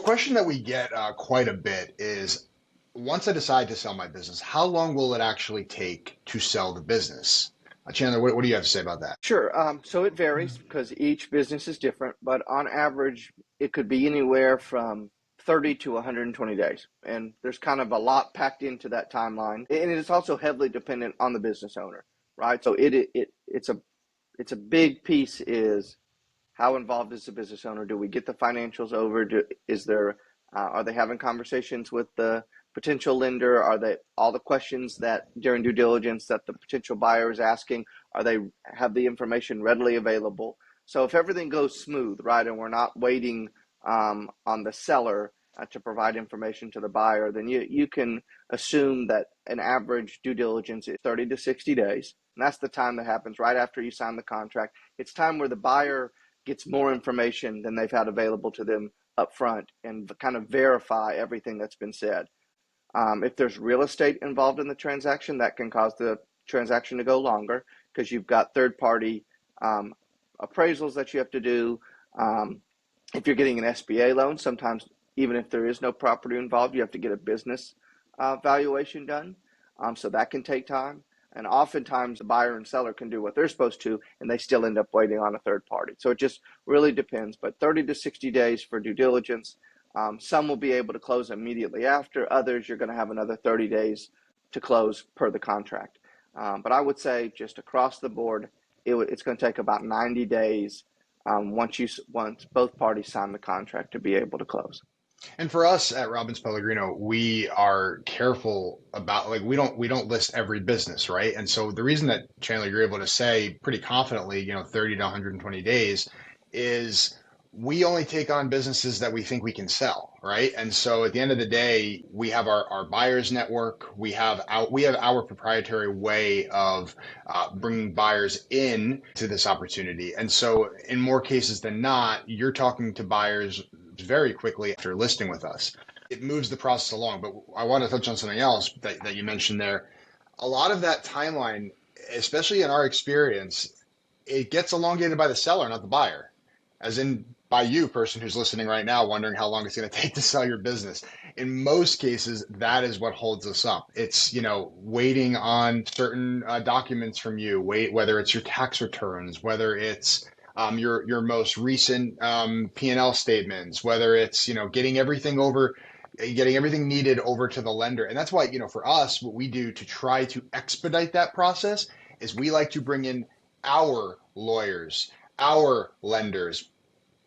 question that we get quite a bit is once I decide to sell my business, how long will it actually take to sell the business? Chandler, what do you have to say about that? Sure. So it varies because each business is different, but on average, it could be anywhere from 30 to 120 days. And there's kind of a lot packed into that timeline. And it is also heavily dependent on the business owner, right? So it's a big piece is how involved is the business owner? Do we get the financials over? Are they having conversations with the potential lender? Are they all the questions that during due diligence that the potential buyer is asking? Are they have the information readily available? So if everything goes smooth, right, and we're not waiting on the seller to provide information to the buyer, then you can assume that an average due diligence is 30 to 60 days. And that's the time that happens right after you sign the contract. It's time where the buyer gets more information than they've had available to them up front and kind of verify everything that's been said. If there's real estate involved in the transaction, that can cause the transaction to go longer because you've got third-party appraisals that you have to do. If you're getting an SBA loan, sometimes even if there is no property involved, you have to get a business valuation done. So that can take time. And oftentimes the buyer and seller can do what they're supposed to, and they still end up waiting on a third party. So it just really depends. But 30 to 60 days for due diligence. Some will be able to close immediately after. Others, you're going to have another 30 days to close per the contract. But I would say just across the board, it's going to take about 90 days once both parties sign the contract to be able to close. And for us at Robbins Pellegrino, we are careful about like we don't list every business, right? And so the reason that Chandler, you're able to say pretty confidently, 30 to 120 days is we only take on businesses that we think we can sell, right? And so at the end of the day, we have our buyers network, we have our proprietary way of bringing buyers in to this opportunity. And so in more cases than not, you're talking to buyers very quickly after listing with us. It moves the process along. But I want to touch on something else that you mentioned there. A lot of that timeline, especially in our experience, it gets elongated by the seller, not the buyer. As in by you, person who's listening right now, wondering how long it's going to take to sell your business. In most cases, that is what holds us up. It's, waiting on certain documents from you, whether it's your tax returns, whether it's your most recent P&L statements, whether it's getting everything needed over to the lender. And that's why, for us, what we do to try to expedite that process is we like to bring in our lawyers, our lenders,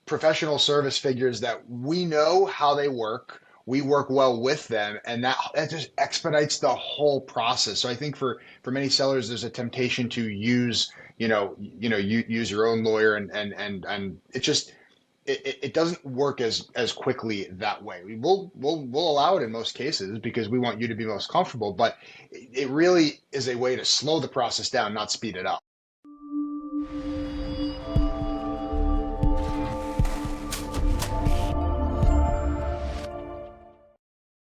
professional service figures that we know how they work. We work well with them, and that just expedites the whole process. So I think for many sellers, there's a temptation to use use your own lawyer, and it doesn't work as quickly that way. We'll allow it in most cases because we want you to be most comfortable, but it really is a way to slow the process down, not speed it up.